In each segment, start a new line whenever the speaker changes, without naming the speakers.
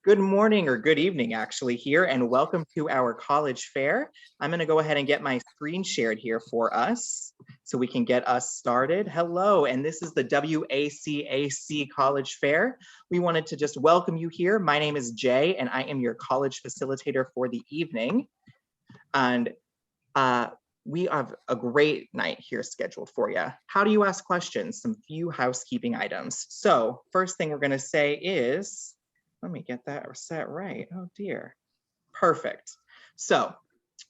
Good morning or good evening actually here, and welcome to our college fair. I'm going to go ahead and get my screen shared here for us so we can get us started. Hello, and this is the WACAC College Fair. We wanted to just welcome you here. My name is Jay, and I am your college facilitator for the evening. And we have a great night here scheduled for you. How do you ask questions? Some few housekeeping items. So first thing we're going to say is, let me get that set right. Oh dear. Perfect. So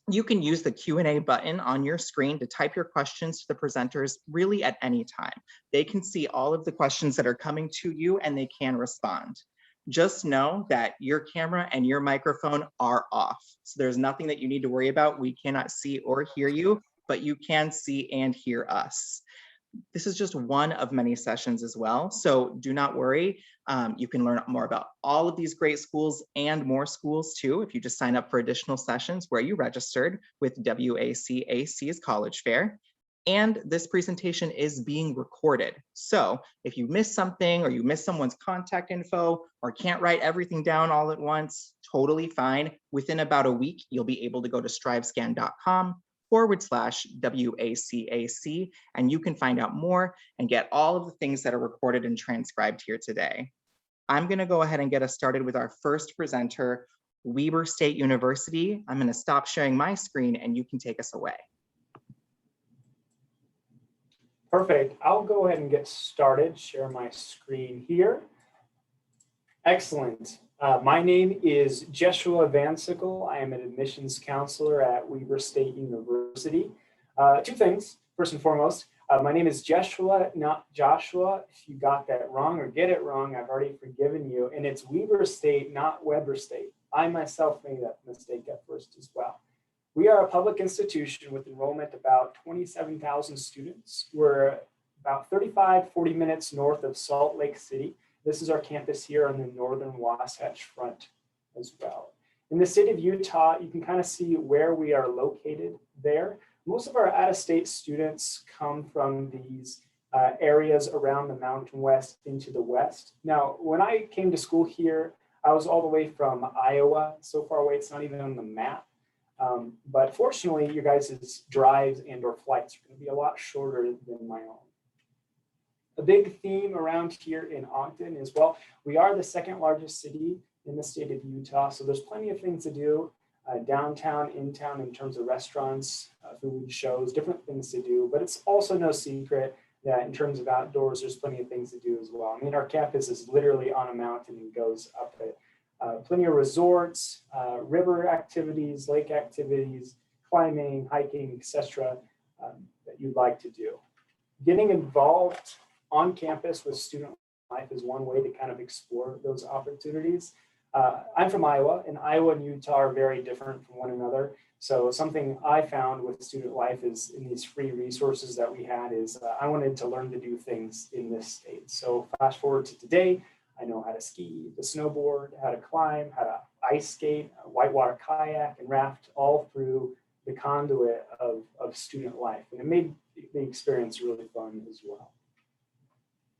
you can use the Q&A button on your screen to type your questions to the presenters really at any time. They can see all of the questions that are coming to you and they can respond. Just know that your camera and your microphone are off. So there's nothing that you need to worry about. We cannot see or hear you, but you can see and hear us. This is just one of many sessions as well. So do not worry. You can learn more about all of these great schools and more schools too if you just sign up for additional sessions where you registered with WACAC's College Fair. And this presentation is being recorded. So if you miss something or you miss someone's contact info or can't write everything down all at once, totally fine. Within about a week, you'll be able to go to strivescan.com/WACAC, and you can find out more and get all of the things that are recorded and transcribed here today. I'm going to go ahead and get us started with our first presenter, Weber State University. I'm going to stop sharing my screen and you can take us away.
Perfect. I'll go ahead and get started, share my screen here. Excellent. My name is Jeshua Vansickle. I am an admissions counselor at Weber State University. Two things, first and foremost. My name is Jeshua, not Joshua. If you got that wrong or get it wrong, I've already forgiven you. And it's Weber State, not Weber State. I myself made that mistake at first as well. We are a public institution with enrollment about 27,000 students. We're about 40 minutes north of Salt Lake City. This is our campus here on the northern Wasatch Front as well. In the state of Utah, you can kind of see where we are located there. Most of our out-of-state students come from these areas around the Mountain West into the West. Now, when I came to school here, I was all the way from Iowa, so far away it's not even on the map. But fortunately, your guys' drives and or flights are going to be a lot shorter than my own. A big theme around here in Ogden is, well, we are the second largest city in the state of Utah, so there's plenty of things to do downtown, in town, in terms of restaurants, food, shows, different things to do. But it's also no secret that in terms of outdoors, there's plenty of things to do as well. I mean, our campus is literally on a mountain and goes up it. Plenty of resorts, river activities, lake activities, climbing, hiking, etc. That you'd like to do. Getting involved on campus with student life is one way to kind of explore those opportunities. I'm from Iowa, and Iowa and Utah are very different from one another. So something I found with student life is in these free resources that we had is I wanted to learn to do things in this state. So fast forward to today, I know how to ski, to snowboard, how to climb, how to ice skate, whitewater kayak, and raft, all through the conduit of student life. And it made the experience really fun as well.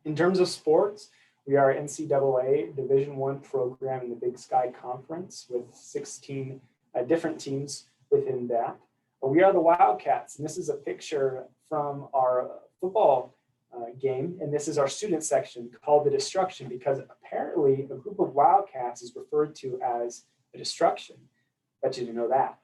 In terms of sports, we are NCAA Division I program in the Big Sky Conference with 16 different teams within that. We are the Wildcats, and this is a picture from our football game, and this is our student section called the Destruction, because apparently a group of Wildcats is referred to as a destruction. Bet you didn't know that.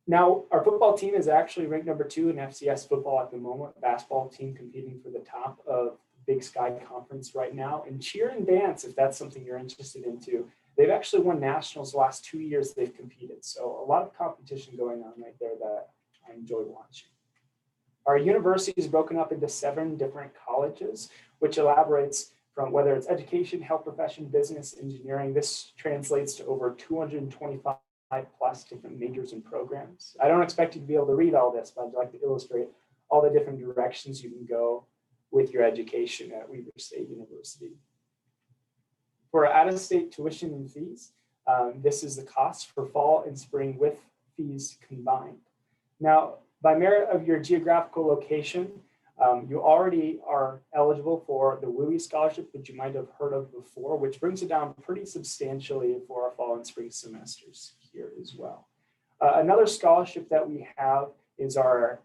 Now, our football team is actually ranked number 2 in FCS football at the moment. Basketball team competing for the top of Big Sky Conference right now. And cheer and dance, if that's something you're interested into. They've actually won nationals the last 2 years they've competed. So a lot of competition going on right there that I enjoy watching. Our university is broken up into 7 different colleges, which elaborates from whether it's education, health profession, business, engineering. This translates to over 225 plus different majors and programs. I don't expect you to be able to read all this, but I'd like to illustrate all the different directions you can go with your education at Weber State University. For out-of-state tuition and fees, this is the cost for fall and spring with fees combined. Now, by merit of your geographical location, You already are eligible for the WUI scholarship, which you might have heard of before, which brings it down pretty substantially for our fall and spring semesters here as well. Another scholarship that we have is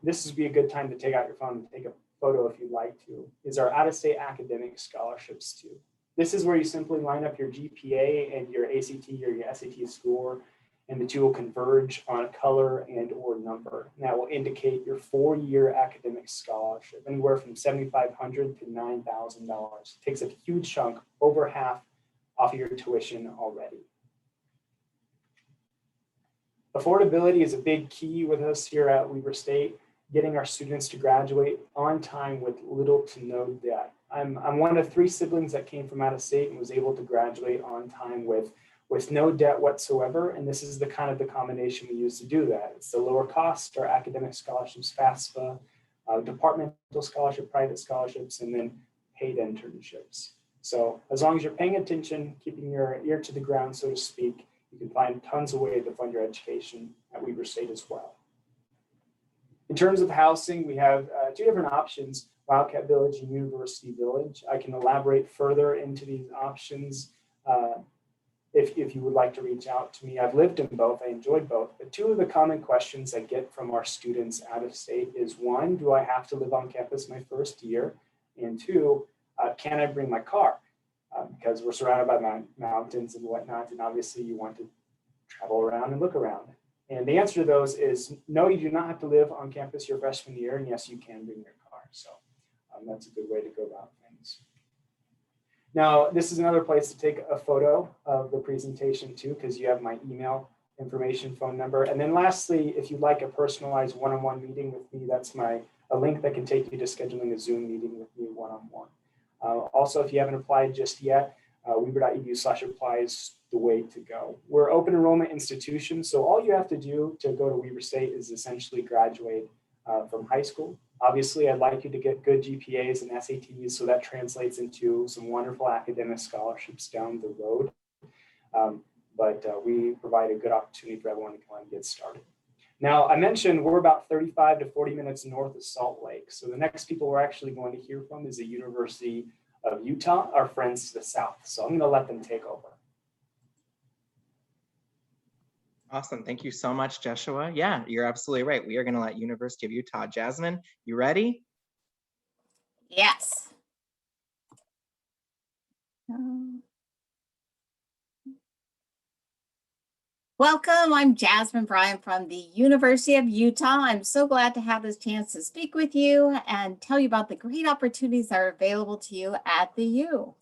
this would be a good time to take out your phone and take a photo if you'd like to, is our out-of-state academic scholarships too. This is where you simply line up your GPA and your ACT or your SAT score, and the two will converge on a color and or number. And that will indicate your 4-year academic scholarship, anywhere from $7,500 to $9,000. It takes a huge chunk, over half off of your tuition already. Affordability is a big key with us here at Weber State, getting our students to graduate on time with little to no debt. I'm one of 3 siblings that came from out of state and was able to graduate on time with no debt whatsoever. And this is the kind of the combination we use to do that. It's the lower cost, our academic scholarships, FAFSA, departmental scholarship, private scholarships, and then paid internships. So as long as you're paying attention, keeping your ear to the ground, so to speak, you can find tons of ways to fund your education at Weber State as well. In terms of housing, we have 2 different options, Wildcat Village and University Village. I can elaborate further into these options if you would like to reach out to me. I've lived in both, I enjoyed both, but 2 of the common questions I get from our students out of state is 1, do I have to live on campus my first year? And 2, can I bring my car? Because we're surrounded by mountains and whatnot, and obviously you want to travel around and look around. And the answer to those is no, you do not have to live on campus your freshman year, and yes, you can bring your car. So that's a good way to go about things. Now, this is another place to take a photo of the presentation too, because you have my email information, phone number. And then lastly, if you'd like a personalized one-on-one meeting with me, that's a link that can take you to scheduling a Zoom meeting with me one-on-one. Also, if you haven't applied just yet, weber.edu/apply is the way to go. We're open enrollment institution, so all you have to do to go to Weber State is essentially graduate from high school. Obviously, I'd like you to get good GPAs and SATs, so that translates into some wonderful academic scholarships down the road. But we provide a good opportunity for everyone to go and get started. Now, I mentioned we're about 35 to 40 minutes north of Salt Lake. So the next people we're actually going to hear from is the University of Utah, our friends to the south. So I'm going to let them take over.
Awesome. Thank you so much, Joshua. Yeah, you're absolutely right. We are going to let University of Utah. Jasmine, you ready?
Yes. Welcome, I'm Jasmine Bryan from the University of Utah. I'm so glad to have this chance to speak with you and tell you about the great opportunities that are available to you at the U.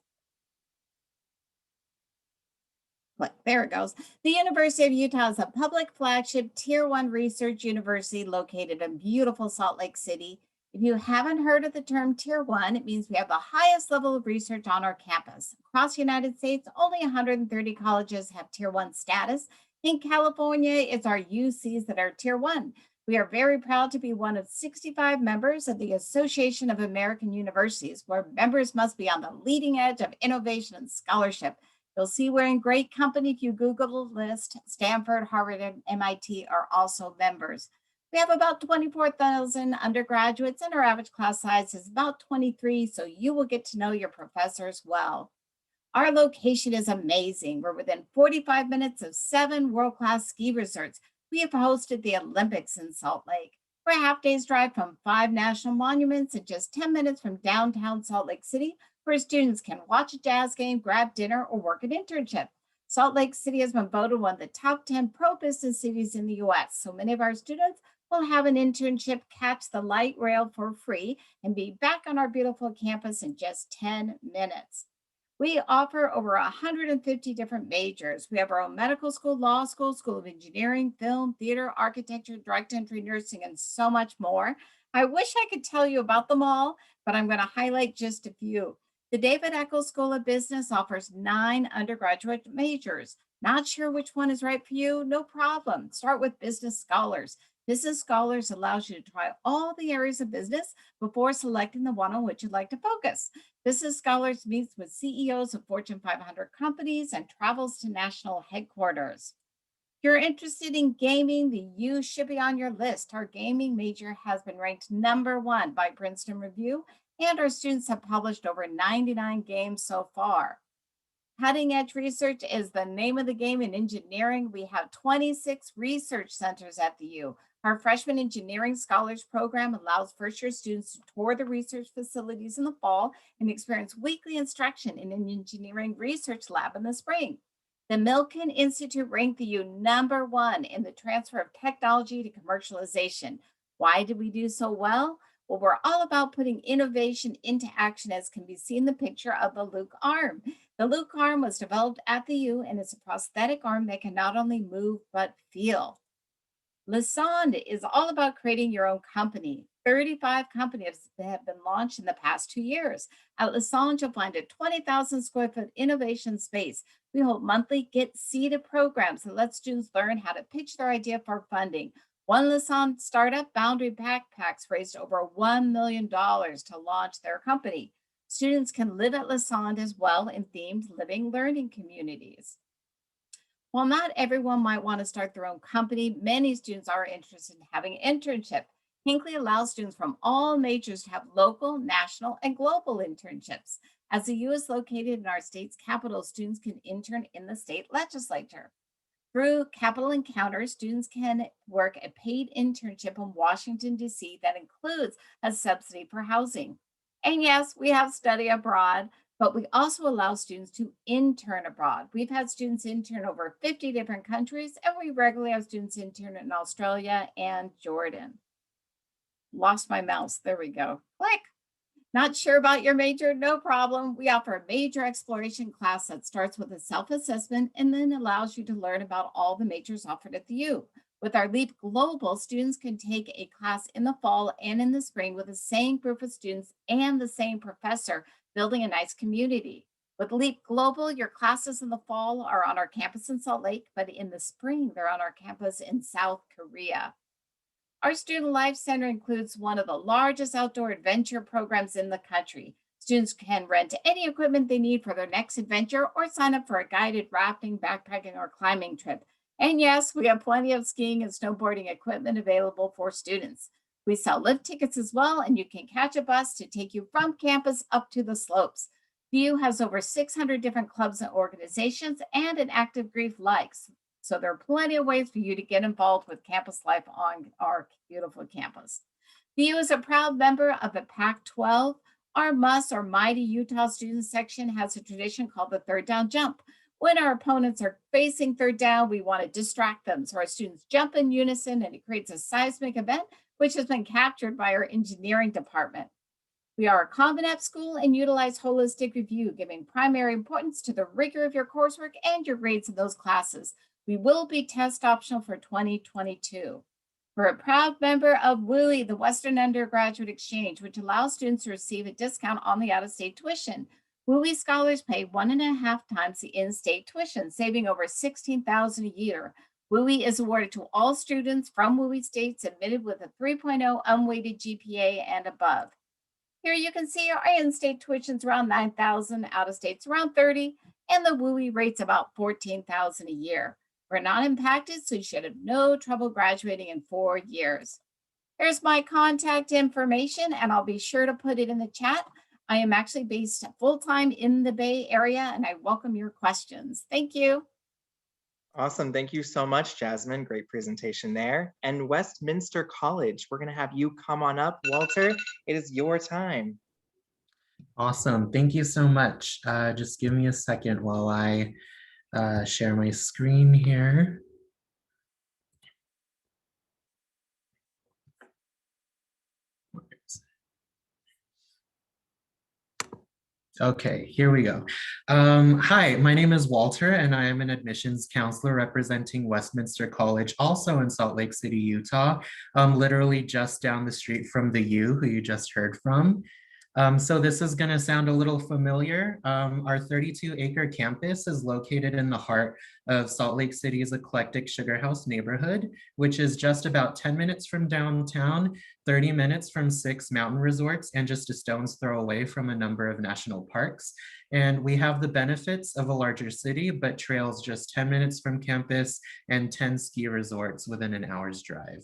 There it goes. The University of Utah is a public flagship Tier 1 research university located in beautiful Salt Lake City. If you haven't heard of the term Tier 1, it means we have the highest level of research on our campus. Across the United States, only 130 colleges have Tier 1 status. In California, it's our UCs that are Tier 1. We are very proud to be one of 65 members of the Association of American Universities, where members must be on the leading edge of innovation and scholarship. You'll see we're in great company if you Google the list. Stanford, Harvard, and MIT are also members. We have about 24,000 undergraduates, and our average class size is about 23, so you will get to know your professors well. Our location is amazing. We're within 45 minutes of 7 world-class ski resorts. We have hosted the Olympics in Salt Lake. We're a half-day's drive from 5 national monuments and just 10 minutes from downtown Salt Lake City, where students can watch a jazz game, grab dinner, or work an internship. Salt Lake City has been voted one of the top 10 pro-business cities in the U.S., so many of our students will have an internship, catch the light rail for free, and be back on our beautiful campus in just 10 minutes. We offer over 150 different majors. We have our own medical school, law school, school of engineering, film, theater, architecture, direct entry, nursing, and so much more. I wish I could tell you about them all, but I'm going to highlight just a few. The David Eccles School of Business offers 9 undergraduate majors. Not sure which one is right for you? No problem. Start with Business Scholars. Business Scholars allows you to try all the areas of business before selecting the one on which you'd like to focus. Business Scholars meets with CEOs of Fortune 500 companies and travels to national headquarters. If you're interested in gaming, the U should be on your list. Our gaming major has been ranked #1 by Princeton Review, and our students have published over 99 games so far. Cutting edge research is the name of the game in engineering. We have 26 research centers at the U. Our freshman engineering scholars program allows first year students to tour the research facilities in the fall and experience weekly instruction in an engineering research lab in the spring. The Milken Institute ranked the U #1 in the transfer of technology to commercialization. Why did we do so well? Well, we're all about putting innovation into action, as can be seen in the picture of the Luke arm. The Luke arm was developed at the U and is a prosthetic arm that can not only move but feel. Lassonde is all about creating your own company. 35 companies have been launched in the past 2 years. At Lassonde, you'll find a 20,000 square foot innovation space. We hold monthly Get Seeded programs that let students learn how to pitch their idea for funding. One Lassonde startup, Boundary Backpacks, raised over $1 million to launch their company. Students can live at Lassonde as well in themed living learning communities. While not everyone might want to start their own company, many students are interested in having an internship. Hinckley allows students from all majors to have local, national, and global internships. As the U is located in our state's capital, students can intern in the state legislature. Through Capital Encounters, students can work a paid internship in Washington, D.C. that includes a subsidy for housing. And yes, we have study abroad, but we also allow students to intern abroad. We've had students intern over 50 different countries, and we regularly have students intern in Australia and Jordan. Lost my mouse. There we go. Click. Not sure about your major? No problem. We offer a major exploration class that starts with a self-assessment and then allows you to learn about all the majors offered at the U. With our Leap Global, students can take a class in the fall and in the spring with the same group of students and the same professor, building a nice community. With Leap Global, your classes in the fall are on our campus in Salt Lake, but in the spring, they're on our campus in South Korea. Our Student Life Center includes one of the largest outdoor adventure programs in the country. Students can rent any equipment they need for their next adventure or sign up for a guided rafting, backpacking, or climbing trip. And yes, we have plenty of skiing and snowboarding equipment available for students. We sell lift tickets as well, and you can catch a bus to take you from campus up to the slopes. VU has over 600 different clubs and organizations and an active grief likes. So there are plenty of ways for you to get involved with campus life on our beautiful campus. VU is a proud member of the Pac-12. Our MUS, or Mighty Utah Students section, has a tradition called the third down jump. When our opponents are facing third down, we want to distract them. So our students jump in unison and it creates a seismic event, which has been captured by our engineering department. We are a Common App school and utilize holistic review, giving primary importance to the rigor of your coursework and your grades in those classes. We will be test optional for 2022. We're a proud member of WUI, the Western Undergraduate Exchange, which allows students to receive a discount on the out-of-state tuition. WUI scholars pay 1.5 times the in-state tuition, saving over $16,000 a year. WUI is awarded to all students from WUI states admitted with a 3.0 unweighted GPA and above. Here you can see our in-state tuition's around $9,000, out-of-state's around $30,000, and the WUI rate's about $14,000 a year. We're not impacted, so you should have no trouble graduating in 4 years. Here's my contact information, and I'll be sure to put it in the chat. I am actually based full-time in the Bay Area, and I welcome your questions. Thank you.
Awesome. Thank you so much, Jasmine. Great presentation there. And Westminster College, we're going to have you come on up. Walter, it is your time.
Awesome. Thank you so much. Just give me a second while I share my screen here. Okay, here we go. Hi, my name is Walter, and I am an admissions counselor representing Westminster College, also in Salt Lake City, Utah, literally just down the street from the U, who you just heard from. So this is going to sound a little familiar. Our 32-acre campus is located in the heart of Salt Lake City's eclectic Sugar House neighborhood, which is just about 10 minutes from downtown, 30 minutes from 6 mountain resorts, and just a stone's throw away from a number of national parks. And we have the benefits of a larger city, but trails just 10 minutes from campus and 10 ski resorts within an hour's drive.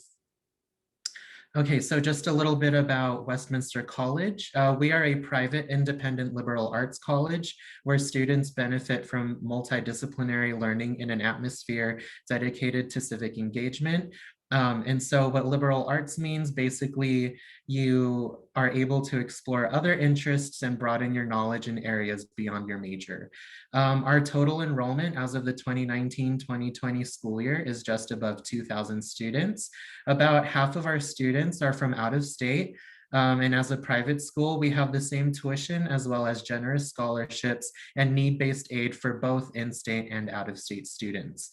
Okay, so just a little bit about Westminster College. We are a private independent liberal arts college where students benefit from multidisciplinary learning in an atmosphere dedicated to civic engagement. And so what liberal arts means, basically, you are able to explore other interests and broaden your knowledge in areas beyond your major. Our total enrollment as of the 2019-2020 school year is just above 2,000 students. About half of our students are from out of state. And as a private school, we have the same tuition as well as generous scholarships and need-based aid for both in-state and out-of-state students.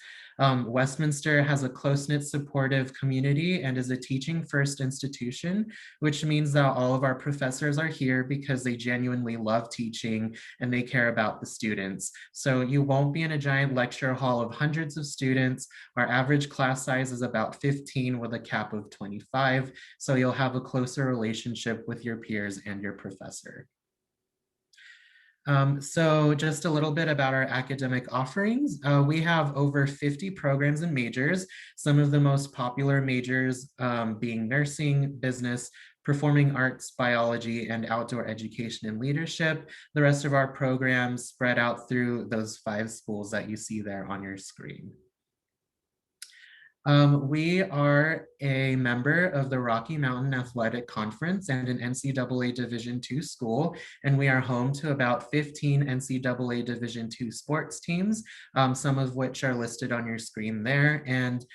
Westminster has a close-knit supportive community and is a teaching first institution, which means that all of our professors are here because they genuinely love teaching and they care about the students. So you won't be in a giant lecture hall of hundreds of students. Our average class size is about 15 with a cap of 25. So you'll have a closer relationship with your peers and your professor. So just a little bit about our academic offerings. We have over 50 programs and majors, some of the most popular majors being nursing, business, performing arts, biology, and outdoor education and leadership. The rest of our programs spread out through those 5 schools that you see there on your screen. We are a member of the Rocky Mountain Athletic Conference and an NCAA Division II school, and we are home to about 15 NCAA Division II sports teams, some of which are listed on your screen there, and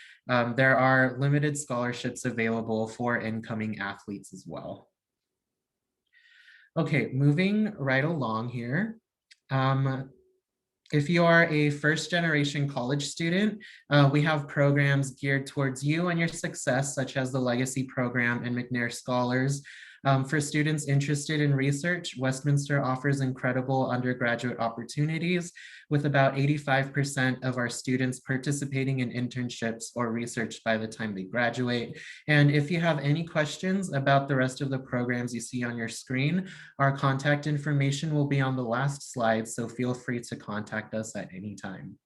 there are limited scholarships available for incoming athletes as well. Okay, moving right along here. If you are a first generation college student, we have programs geared towards you and your success, such as the Legacy Program and McNair Scholars. For students interested in research, Westminster offers incredible undergraduate opportunities with about 85% of our students participating in internships or research by the time they graduate. And if you have any questions about the rest of the programs you see on your screen, our contact information will be on the last slide, so feel free to contact us at any time.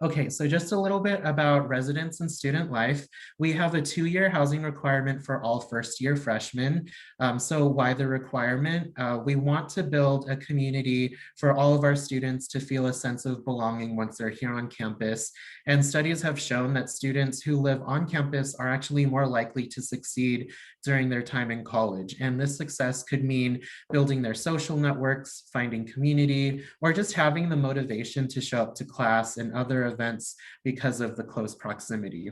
Okay, so just a little bit about residence and student life. We have a 2-year housing requirement for all first-year freshmen. So why the requirement? We want to build a community for all of our students to feel a sense of belonging once they're here on campus. And studies have shown that students who live on campus are actually more likely to succeed during their time in college. And this success could mean building their social networks, finding community, or just having the motivation to show up to class and other events because of the close proximity.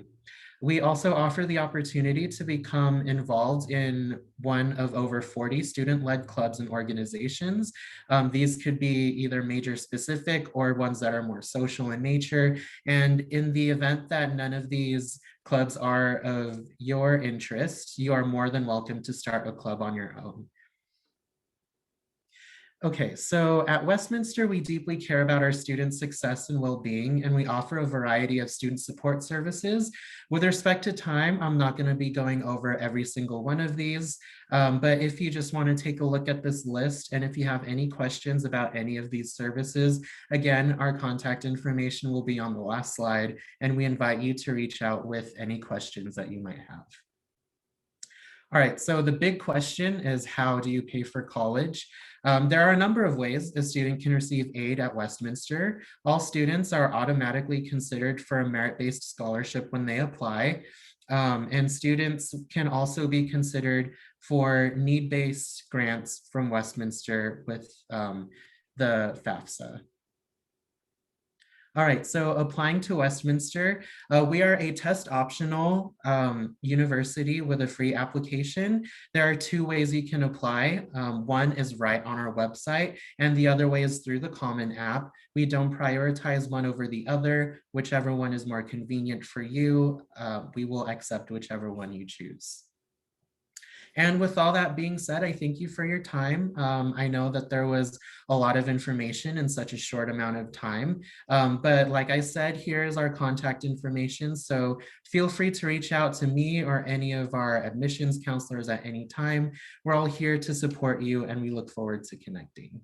We also offer the opportunity to become involved in one of over 40 student-led clubs and organizations. These could be either major specific or ones that are more social in nature. And in the event that none of these clubs are of your interest, you are more than welcome to start a club on your own. Okay, so at Westminster, we deeply care about our students' success and well-being, and we offer a variety of student support services. With respect to time, I'm not going to be going over every single one of these, but if you just want to take a look at this list, and if you have any questions about any of these services, again, our contact information will be on the last slide, and we invite you to reach out with any questions that you might have. All right, so the big question is, how do you pay for college? There are a number of ways a student can receive aid at Westminster. All students are automatically considered for a merit-based scholarship when they apply. And students can also be considered for need-based grants from Westminster with the FAFSA. All right, so applying to Westminster, we are a test optional university with a free application. There are 2 ways you can apply. One is right on our website, and the other way is through the Common App. We don't prioritize one over the other. Whichever one is more convenient for you, we will accept whichever one you choose. And with all that being said, I thank you for your time. I know that there was a lot of information in such a short amount of time. But like I said, here is our contact information. So feel free to reach out to me or any of our admissions counselors at any time. We're all here to support you, and we look forward to connecting.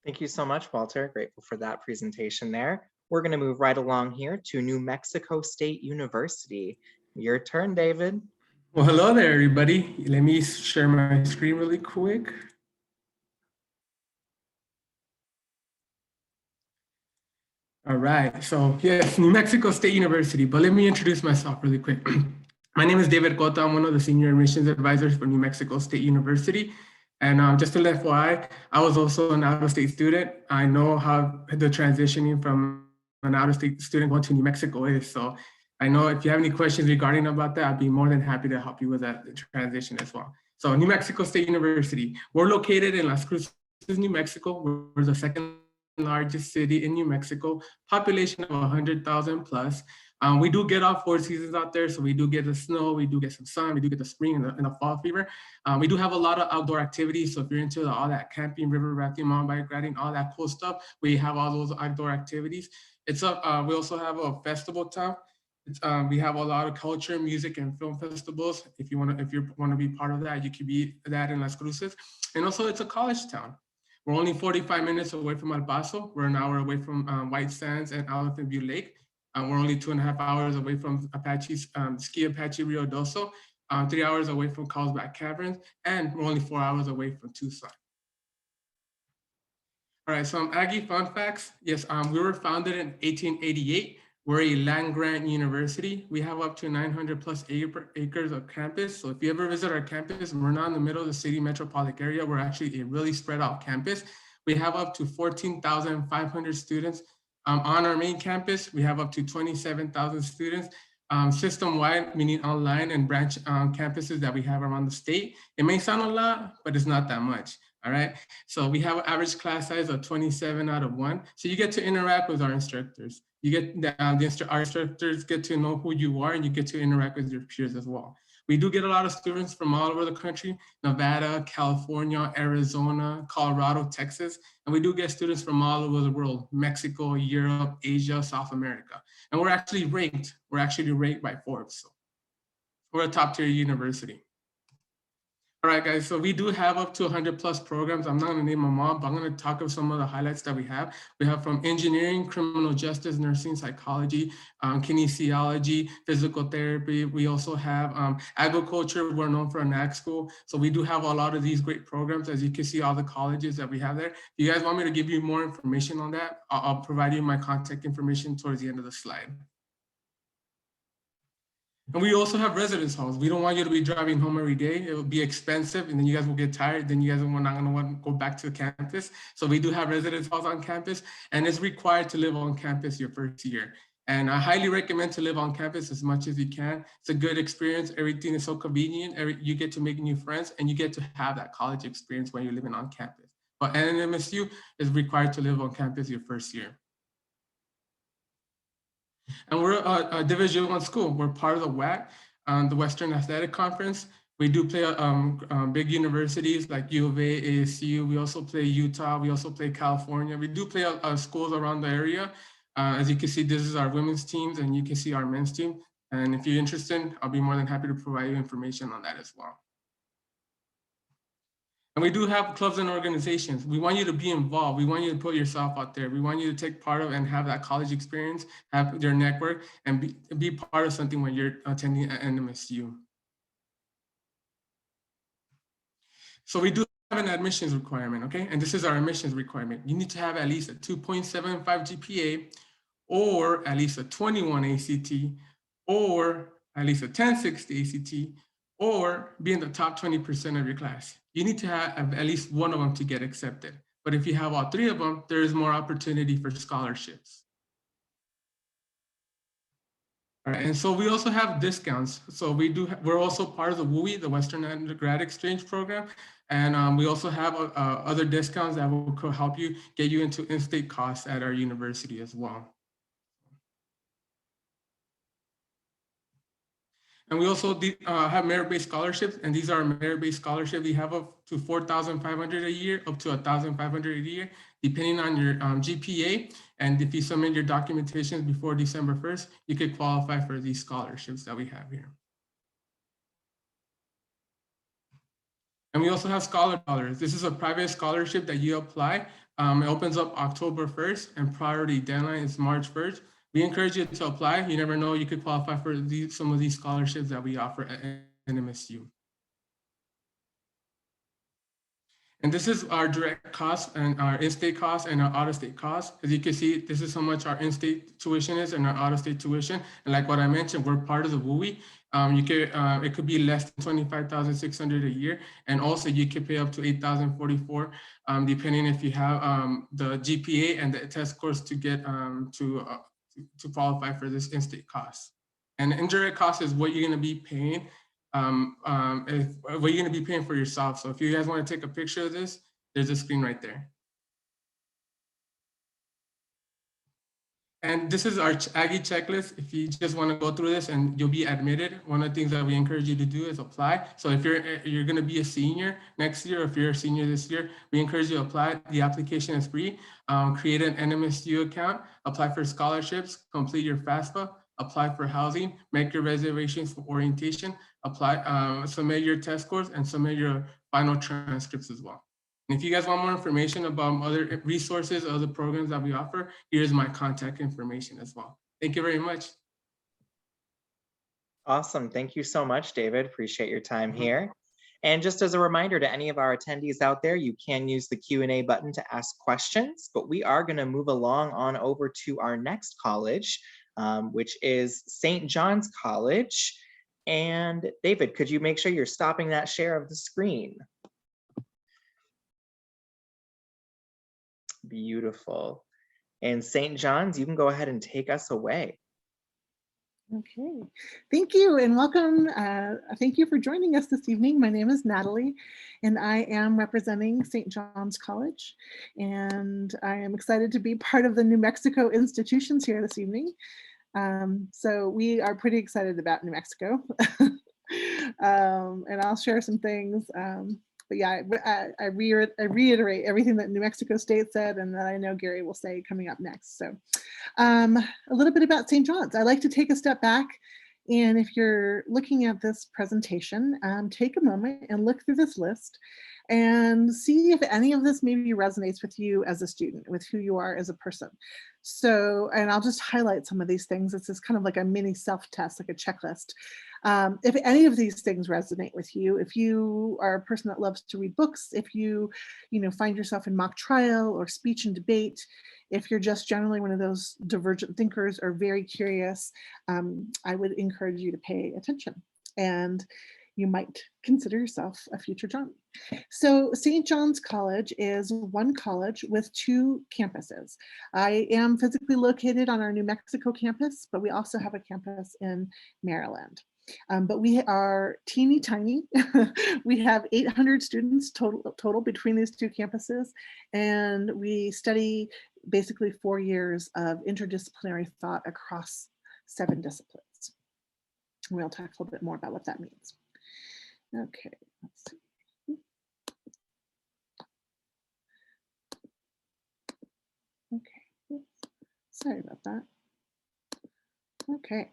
Thank you so much, Walter. Grateful for that presentation there. We're going to move right along here to New Mexico State University. Your turn, David.
Well, hello there, everybody. Let me share my screen really quick. All right, so yes, New Mexico State University, but let me introduce myself really quick. My name is David Cota. I'm one of the senior admissions advisors for New Mexico State University. And just to let FYI, I was also an out-of-state student. I know how the transitioning from an out-of-state student going to New Mexico is. So I know if you have any questions regarding about that, I'd be more than happy to help you with that transition as well. So New Mexico State University, we're located in Las Cruces, New Mexico. We're the second largest city in New Mexico, population of 100,000 plus. We do get all 4 seasons out there. So we do get the snow, we do get some sun, we do get the spring and the fall fever. We do have a lot of outdoor activities. So if you're into all that camping, river rafting, mountain bike riding, all that cool stuff, we have all those outdoor activities. We also have a festival town. We have a lot of culture, music, and film festivals. If you want to be part of that, you can be that in Las Cruces. And also it's a college town. We're only 45 minutes away from El Paso. We're an hour away from White Sands and Elephant View Lake. We're only 2.5 hours away from Ski Apache Rio Doso, 3 hours away from Carlsbad Caverns, and we're only 4 hours away from Tucson. All right, some Aggie fun facts. Yes, we were founded in 1888. We're a land-grant university. We have up to 900 plus acres of campus. So if you ever visit our campus, we're not in the middle of the city metropolitan area. We're actually a really spread out campus. We have up to 14,500 students on our main campus. We have up to 27,000 students system-wide, meaning online and branch campuses that we have around the state. It may sound a lot, but it's not that much. All right. So we have an average class size of 27 out of 1. So you get to interact with our instructors. You get our instructors get to know who you are, and you get to interact with your peers as well. We do get a lot of students from all over the country: Nevada, California, Arizona, Colorado, Texas. And we do get students from all over the world: Mexico, Europe, Asia, South America. And we're actually ranked. We're actually ranked by Forbes. So we're a top tier university. All right, guys, so we do have up to 100 plus programs. I'm not gonna name them all, but I'm gonna talk of some of the highlights that we have. We have from engineering, criminal justice, nursing, psychology, kinesiology, physical therapy. We also have agriculture. We're known for an ag school. So we do have a lot of these great programs. As you can see, all the colleges that we have there. If you guys want me to give you more information on that, I'll provide you my contact information towards the end of the slide. And we also have residence halls. We don't want you to be driving home every day. It will be expensive, and then you guys will get tired. Then you guys are not going to want to go back to the campus. So we do have residence halls on campus, and it's required to live on campus your first year. And I highly recommend to live on campus as much as you can. It's a good experience. Everything is so convenient. You get to make new friends, and you get to have that college experience when you're living on campus. But NMSU is required to live on campus your first year. And we're a Division I school. We're part of the WAC, the Western Athletic Conference. We do play big universities like U of A, ASU. We also play Utah. We also play California. We do play schools around the area. As you can see, this is our women's teams, and you can see our men's team. And if you're interested, I'll be more than happy to provide you information on that as well. And we do have clubs and organizations. We want you to be involved. We want you to put yourself out there. We want you to take part of and have that college experience, have your network, and be part of something when you're attending at NMSU. So we do have an admissions requirement, okay? And this is our admissions requirement. You need to have at least a 2.75 GPA, or at least a 21 ACT, or at least a 1060 ACT, or be in the top 20% of your class. You need to have at least one of them to get accepted. But if you have all 3 of them, there is more opportunity for scholarships. All right, and so we also have discounts. So we're also part of the WUI, the Western Undergrad Exchange Program. And we also have other discounts that will help you get you into in-state costs at our university as well. And we also have merit-based scholarships, and these are merit-based scholarships. We have up to $4,500 a year, up to $1,500 a year, depending on your GPA. And if you submit your documentation before December 1st, you could qualify for these scholarships that we have here. And we also have Scholar Dollars. This is a private scholarship that you apply. It opens up October 1st, and priority deadline is March 1st. We encourage you to apply. You never know, you could qualify for some of these scholarships that we offer at NMSU. And this is our direct costs and our in-state costs and our out-of-state costs. As you can see, this is how much our in-state tuition is and our out-of-state tuition. And like what I mentioned, we're part of the WUI. It could be less than 25,600 a year. And also you could pay up to 8,044, depending if you have the GPA and the test scores to get to qualify for this in-state cost. And indirect cost is what you're gonna be paying what you're going to be paying for yourself. So if you guys want to take a picture of this, there's a screen right there. And this is our Aggie checklist. If you just want to go through this and you'll be admitted, one of the things that we encourage you to do is apply. So if you're going to be a senior next year, or if you're a senior this year, we encourage you to apply. The application is free. Create an NMSU account, apply for scholarships, complete your FAFSA, apply for housing, make your reservations for orientation, apply, submit your test scores, and submit your final transcripts as well. And if you guys want more information about other resources, other programs that we offer, here's my contact information as well. Thank you very much.
Awesome. Thank you so much, David. Appreciate your time here. And just as a reminder to any of our attendees out there, you can use the Q&A button to ask questions, but we are going to move along on over to our next college, which is St. John's College. And David, could you make sure you're stopping that share of the screen? Beautiful. And St. John's, you can go ahead and take us away.
Okay, thank you and welcome. Thank you for joining us this evening. My name is Natalie and I am representing St. John's College, and I am excited to be part of the New Mexico institutions here this evening. So we are pretty excited about New Mexico and I'll share some things. But yeah, I reiterate everything that New Mexico State said and that I know Gary will say coming up next. So a little bit about St. John's. I like to take a step back, and if you're looking at this presentation, take a moment and look through this list and see if any of this maybe resonates with you as a student, with who you are as a person. So, and I'll just highlight some of these things. This is kind of like a mini self-test, like a checklist. If any of these things resonate with you, if you are a person that loves to read books, if you find yourself in mock trial or speech and debate, if you're just generally one of those divergent thinkers or very curious, I would encourage you to pay attention, and you might consider yourself a future John. So St. John's College is one college with two campuses. I am physically located on our New Mexico campus, but we also have a campus in Maryland. But we are teeny tiny. We have 800 students total between these two campuses, and we study basically 4 years of interdisciplinary thought across 7 disciplines. We'll talk a little bit more about what that means. Okay, let's see. Okay, sorry about that. Okay.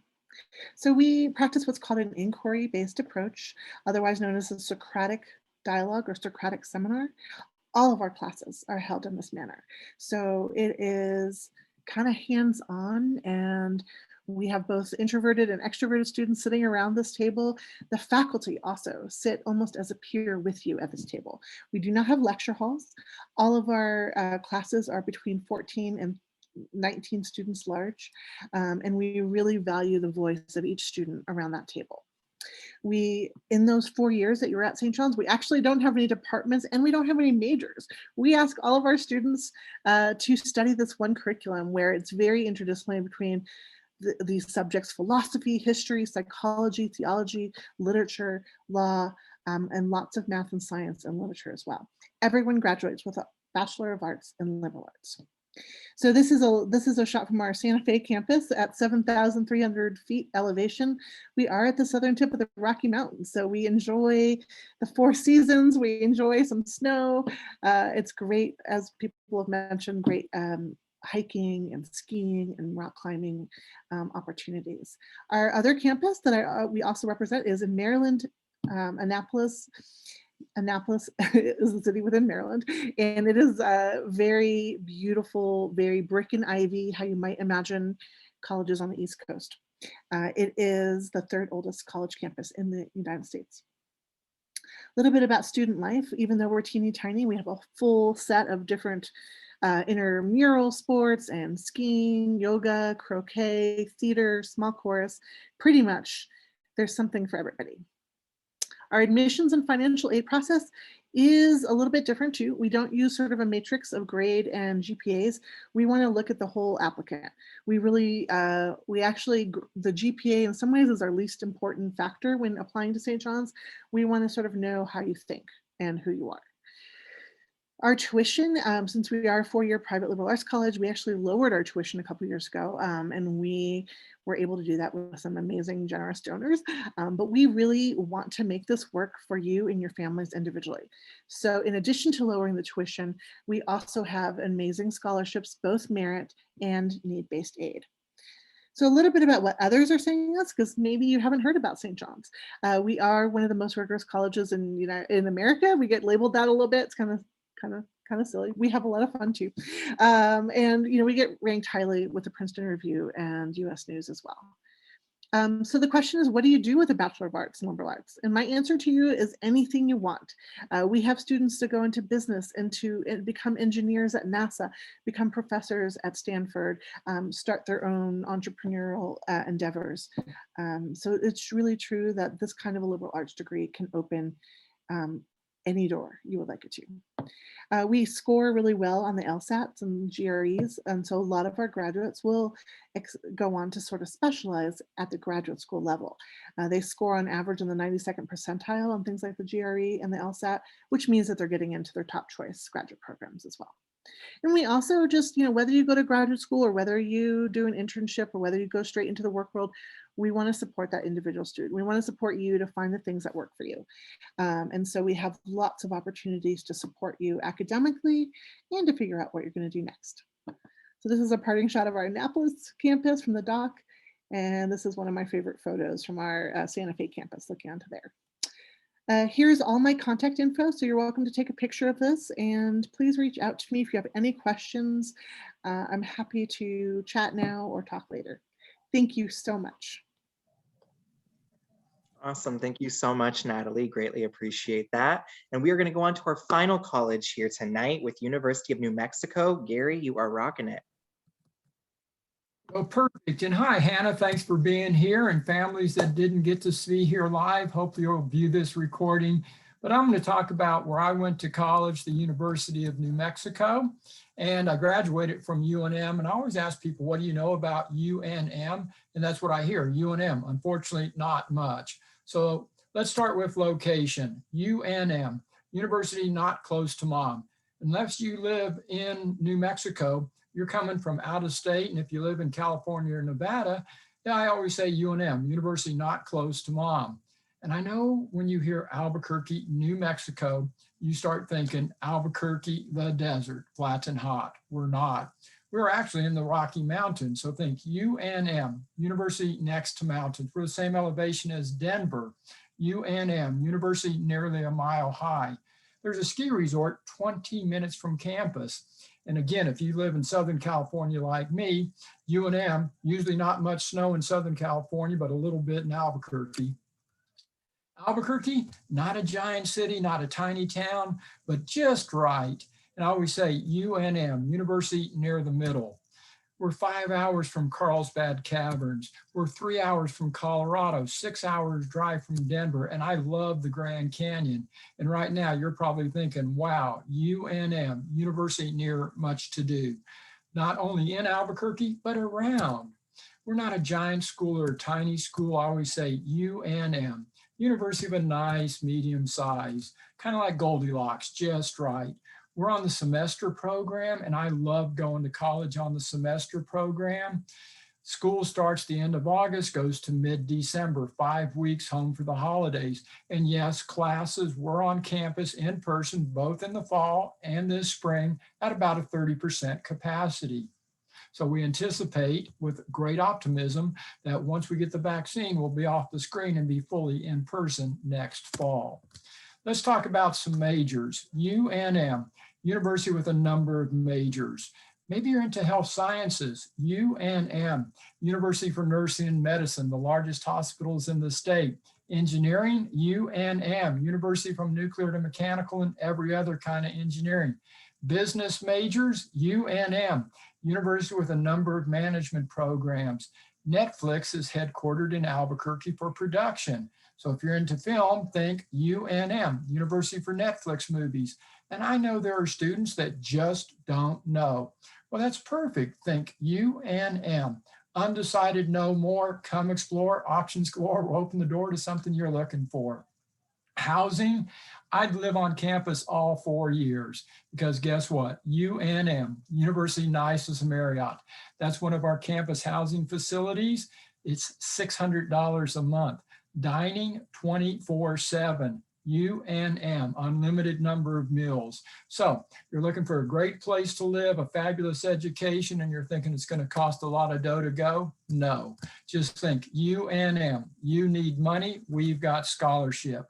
So we practice what's called an inquiry-based approach, otherwise known as a Socratic dialogue or Socratic seminar. All of our classes are held in this manner. So it is kind of hands-on, and we have both introverted and extroverted students sitting around this table. The faculty also sit almost as a peer with you at this table. We do not have lecture halls. All of our classes are between 14 and 19 students large, and we really value the voice of each student around that table. In those 4 years that you're at St. John's, we actually don't have any departments and we don't have any majors. We ask all of our students to study this one curriculum where it's very interdisciplinary between these subjects: philosophy, history, psychology, theology, literature, law, and lots of math and science and literature as well. Everyone graduates with a Bachelor of Arts in Liberal Arts. So this is a shot from our Santa Fe campus at 7,300 feet elevation. We are at the southern tip of the Rocky Mountains, so we enjoy the 4 seasons. We enjoy some snow. It's great, as people have mentioned, great hiking and skiing and rock climbing opportunities. Our other campus that we also represent is in Maryland, Annapolis. Annapolis is a city within Maryland, and it is very beautiful, very brick and ivy, how you might imagine colleges on the East Coast. It is the 3rd oldest college campus in the United States. A little bit about student life. Even though we're teeny tiny, we have a full set of different intramural sports and skiing, yoga, croquet, theater, small chorus. Pretty much there's something for everybody. Our admissions and financial aid process is a little bit different too. We don't use sort of a matrix of grade and GPAs. We want to look at the whole applicant. We really, the GPA in some ways is our least important factor when applying to St. John's. We want to sort of know how you think and who you are. Our tuition, since we are a 4-year private liberal arts college, we actually lowered our tuition a couple years ago, and we were able to do that with some amazing, generous donors. But we really want to make this work for you and your families individually. So in addition to lowering the tuition, we also have amazing scholarships, both merit and need-based aid. So a little bit about what others are saying us, because maybe you haven't heard about St. John's. We are one of the most rigorous colleges in America. We get labeled that a little bit. It's kind of silly. We have a lot of fun too. And we get ranked highly with the Princeton Review and US News as well. So the question is, what do you do with a Bachelor of Arts in Liberal Arts? And my answer to you is anything you want. We have students to go into business, become engineers at NASA, become professors at Stanford, start their own entrepreneurial endeavors. So it's really true that this kind of a liberal arts degree can open any door you would like it to. We score really well on the LSATs and GREs, and so a lot of our graduates will go on to sort of specialize at the graduate school level. They score on average in the 92nd percentile on things like the GRE and the LSAT, which means that they're getting into their top choice graduate programs as well. And we also just, whether you go to graduate school or whether you do an internship or whether you go straight into the work world, we want to support that individual student. We want to support you to find the things that work for you. And so we have lots of opportunities to support you academically and to figure out what you're going to do next. So this is a parting shot of our Annapolis campus from the dock. And this is one of my favorite photos from our Santa Fe campus, looking onto there. Here's all my contact info, so you're welcome to take a picture of this, and please reach out to me if you have any questions. I'm happy to chat now or talk later. Thank you so much.
Awesome. Thank you so much, Natalie. Greatly appreciate that. And we are going to go on to our final college here tonight with University of New Mexico. Gary, you are rocking it.
Well, perfect. And hi, Hannah. Thanks for being here. And families that didn't get to see here live, hopefully you'll view this recording. But I'm going to talk about where I went to college, the University of New Mexico. And I graduated from UNM. And I always ask people, what do you know about UNM? And that's what I hear, UNM. Unfortunately, not much. So let's start with location. UNM, University not close to mom. Unless you live in New Mexico, you're coming from out of state. And if you live in California or Nevada, I always say UNM, University not close to mom. And I know when you hear Albuquerque, New Mexico, you start thinking Albuquerque, the desert, flat and hot. We're not. We're actually in the Rocky Mountains. So think UNM, University next to mountains. We're the same elevation as Denver. UNM, University nearly a mile high. There's a ski resort 20 minutes from campus. And again, if you live in Southern California like me, UNM, usually not much snow in Southern California, but a little bit in Albuquerque. Albuquerque, not a giant city, not a tiny town, but just right. And I always say UNM, University near the middle. We're 5 hours from Carlsbad Caverns. We're 3 hours from Colorado, 6 hours drive from Denver. And I love the Grand Canyon. And right now you're probably thinking, wow, UNM, University near much to do. Not only in Albuquerque, but around. We're not a giant school or a tiny school. I always say UNM, University of a nice medium size, kind of like Goldilocks, just right. we're on the semester program, and I love going to college on the semester program. School starts the end of August, goes to mid-December, 5 weeks home for the holidays. And yes, classes were on campus in person, both in the fall and this spring at about a 30% capacity. So we anticipate with great optimism that once we get the vaccine, we'll be off the screen and be fully in person next fall. Let's talk about some majors. UNM, university with a number of majors. Maybe you're into health sciences. UNM, University for Nursing and Medicine, the largest hospitals in the state. Engineering, UNM, University from Nuclear to Mechanical and every other kind of engineering. Business majors, UNM, university with a number of management programs. Netflix is headquartered in Albuquerque for production. So if you're into film, think UNM, University for Netflix movies. And I know there are students that just don't know. Well, that's perfect. Think UNM. Undecided, no more. Come explore. Options galore. We'll open the door to something you're looking for. Housing, I'd live on campus all 4 years because guess what? UNM, University Nice is a Marriott. That's one of our campus housing facilities. It's $600 a month. Dining 24/7. UNM, unlimited number of meals. So you're looking for a great place to live, a fabulous education, and you're thinking it's going to cost a lot of dough to go? No, just think UNM. You need money, we've got scholarship.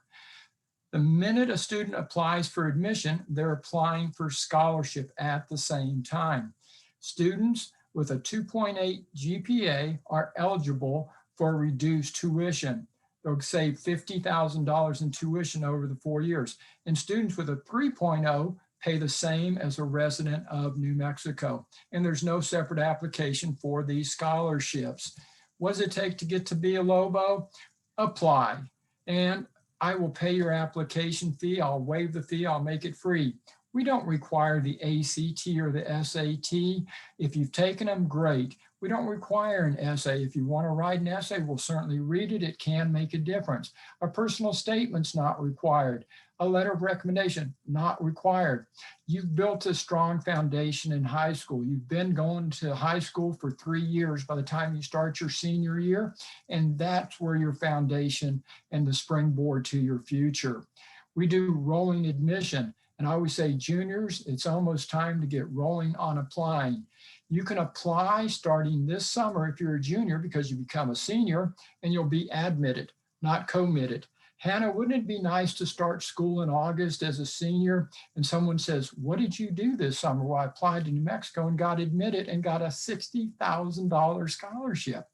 The minute a student applies for admission, they're applying for scholarship at the same time. Students with a 2.8 GPA are eligible for reduced tuition. They'll save $50,000 in tuition over the 4 years. And students with a 3.0 pay the same as a resident of New Mexico. And there's no separate application for these scholarships. What does it take to get to be a Lobo? Apply. And I will pay your application fee. I'll waive the fee. I'll make it free. We don't require the ACT or the SAT. If you've taken them, great. We don't require an essay. If you want to write an essay, we'll certainly read it. It can make a difference. A personal statement's not required. A letter of recommendation, not required. You've built a strong foundation in high school. You've been going to high school for 3 years by the time you start your senior year, and that's where your foundation and the springboard to your future. We do rolling admission, and I always say, juniors, it's almost time to get rolling on applying. You can apply starting this summer if you're a junior because you become a senior and you'll be admitted, not committed. Hannah, wouldn't it be nice to start school in August as a senior and someone says, what did you do this summer? Well, I applied to New Mexico and got admitted and got a $60,000 scholarship.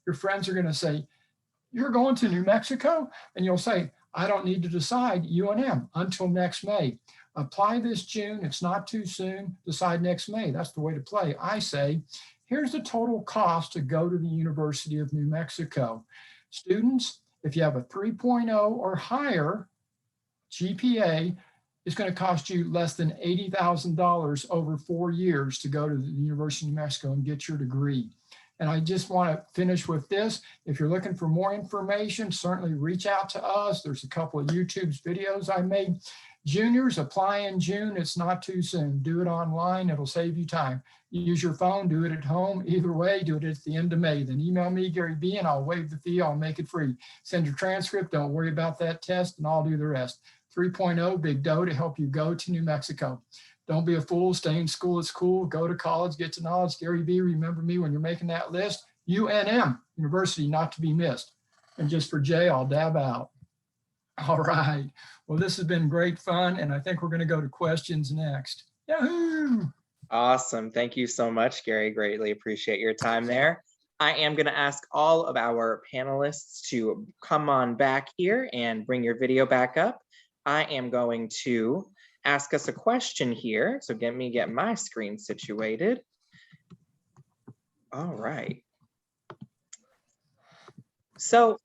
Your friends are going to say, you're going to New Mexico? And you'll say, I don't need to decide, UNM, until next May. Apply this June, it's not too soon, decide next May. That's the way to play. I say, here's the total cost to go to the University of New Mexico. Students, if you have a 3.0 or higher GPA, it's going to cost you less than $80,000 over 4 years to go to the University of New Mexico and get your degree. And I just want to finish with this. If you're looking for more information, certainly reach out to us. There's a couple of YouTube's videos I made. Juniors, apply in June. It's not too soon. Do it online. It'll save you time. Use your phone. Do it at home. Either way, do it at the end of May. Then email me, Gary B, and I'll waive the fee. I'll make it free. Send your transcript. Don't worry about that test, and I'll do the rest. 3.0, big dough to help you go to New Mexico. Don't be a fool. Stay in school. It's cool. Go to college. Get to knowledge. Gary B, remember me when you're making that list. UNM, University, not to be missed. And just for Jay, I'll dab out. All right. Well, this has been great fun, and I think we're going to go to questions next. Yahoo!
Awesome. Thank you so much, Gary. Greatly appreciate your time there. I am going to ask all of our panelists to come on back here and bring your video back up. I am going to ask us a question here. So get my screen situated. All right. So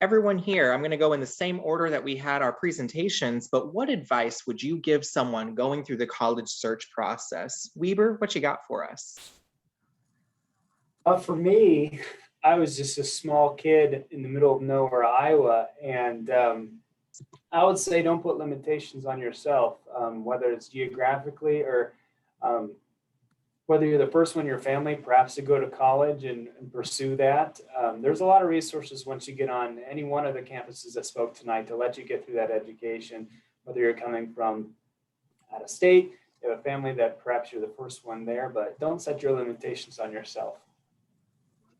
everyone here, I'm going to go in the same order that we had our presentations, but what advice would you give someone going through the college search process? Weber, what you got for us?
For me, I was just a small kid in the middle of nowhere, Iowa, and I would say don't put limitations on yourself, whether it's geographically or whether you're the first one in your family, perhaps to go to college and pursue that. There's a lot of resources once you get on any one of the campuses that spoke tonight to let you get through that education, whether you're coming from out of state, you have a family that perhaps you're the first one there, but don't set your limitations on yourself.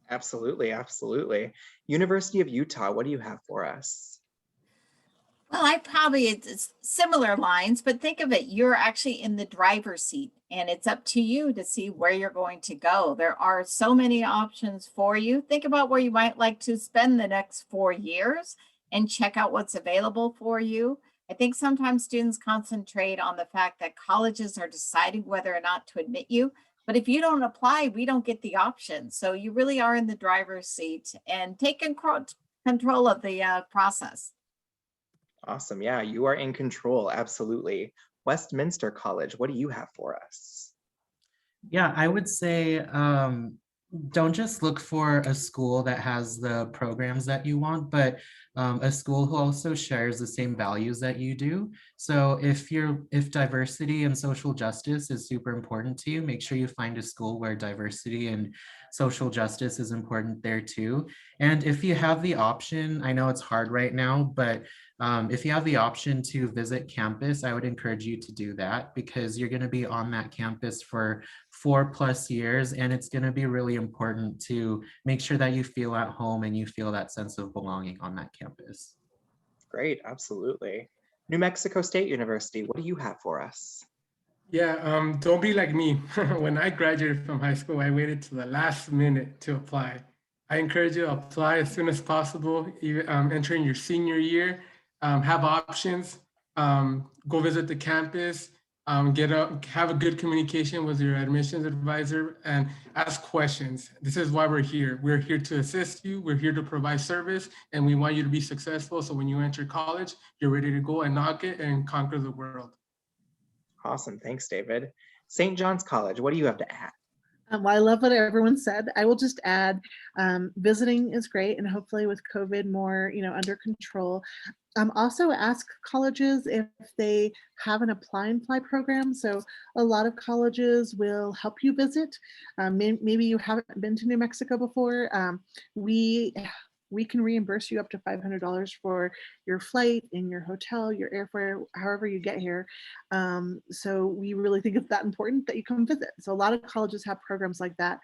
Absolutely, absolutely. University of Utah, what do you have for us?
Well, it's similar lines, but think of it, you're actually in the driver's seat and it's up to you to see where you're going to go. There are so many options for you. Think about where you might like to spend the next 4 years and check out what's available for you. I think sometimes students concentrate on the fact that colleges are deciding whether or not to admit you. But if you don't apply, we don't get the option. So you really are in the driver's seat and take control of the process.
Awesome. Yeah, you are in control. Absolutely. Westminster College, what do you have for us?
Yeah, I would say don't just look for a school that has the programs that you want, but a school who also shares the same values that you do. So if diversity and social justice is super important to you, make sure you find a school where diversity and social justice is important there too. And if you have the option, I know it's hard right now, but if you have the option to visit campus, I would encourage you to do that because you're going to be on that campus for 4+ years, and it's going to be really important to make sure that you feel at home and you feel that sense of belonging on that campus.
Great, absolutely. New Mexico State University, what do you have for us?
Yeah, don't be like me. When I graduated from high school, I waited to the last minute to apply. I encourage you to apply as soon as possible, even entering your senior year. Have options, go visit the campus, have a good communication with your admissions advisor and ask questions. This is why we're here. We're here to assist you. We're here to provide service and we want you to be successful. So when you enter college, you're ready to go and knock it and conquer the world.
Awesome. Thanks, David. St. John's College, what do you have to add?
Well, I love what everyone said. I will just add, visiting is great, and hopefully with COVID more, under control. Also ask colleges if they have an apply and fly program. So a lot of colleges will help you visit. Maybe you haven't been to New Mexico before. We can reimburse you up to $500 for your flight and your hotel, your airfare, however you get here. So we really think it's that important that you come visit. So a lot of colleges have programs like that.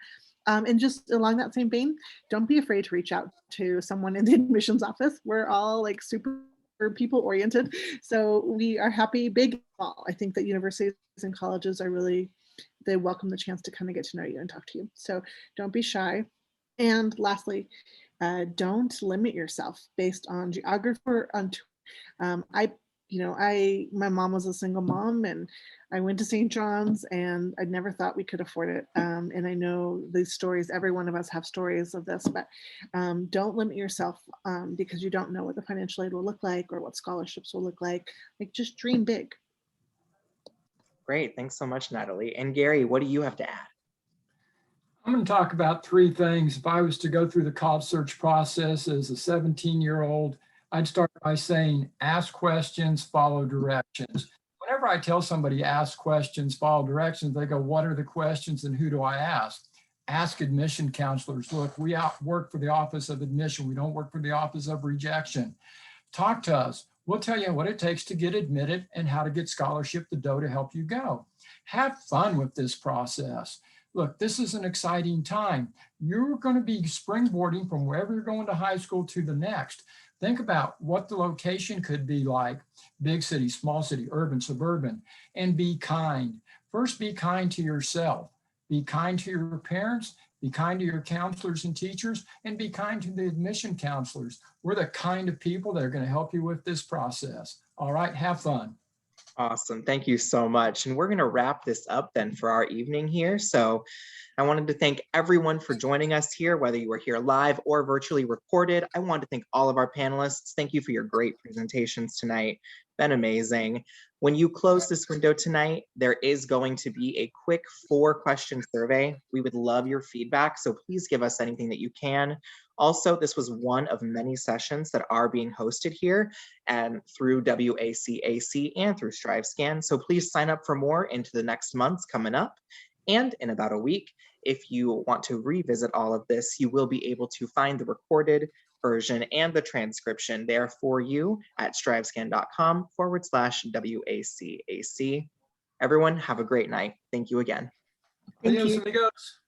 And just along that same vein, don't be afraid to reach out to someone in the admissions office. We're all like super people oriented. So we are happy, big, small. I think that universities and colleges are really, they welcome the chance to kind of get to know you and talk to you. So don't be shy. And lastly, don't limit yourself based on geography or on my mom was a single mom and I went to St. John's and I never thought we could afford it. And I know these stories, every one of us have stories of this, but don't limit yourself because you don't know what the financial aid will look like or what scholarships will look like. Like just dream big.
Great. Thanks so much, Natalie. And Gary, what do you have to add?
I'm going to talk about 3 things. If I was to go through the college search process as a 17-year-old, I'd start by saying, ask questions, follow directions. Whenever I tell somebody ask questions, follow directions, they go, what are the questions and who do I ask? Ask admission counselors. Look, we work for the Office of Admission. We don't work for the Office of Rejection. Talk to us. We'll tell you what it takes to get admitted and how to get scholarship, the dough to help you go. Have fun with this process. Look, this is an exciting time. You're going to be springboarding from wherever you're going to high school to the next. Think about what the location could be like, big city, small city, urban, suburban, and be kind. First, be kind to yourself. Be kind to your parents, be kind to your counselors and teachers, and be kind to the admission counselors. We're the kind of people that are going to help you with this process. All right, have fun.
Awesome. Thank you so much. And we're going to wrap this up then for our evening here. So I wanted to thank everyone for joining us here, whether you were here live or virtually recorded. I wanted to thank all of our panelists. Thank you for your great presentations tonight. Been amazing. When you close this window tonight, there is going to be a quick 4-question survey. We would love your feedback, so please give us anything that you can. Also, this was one of many sessions that are being hosted here and through WACAC and through StriveScan. So please sign up for more into the next months coming up. And in about a week, if you want to revisit all of this, you will be able to find the recorded version and the transcription there for you at strivescan.com/WACAC. Everyone, have a great night. Thank you again.
Thank
Adios,
you.
amigos.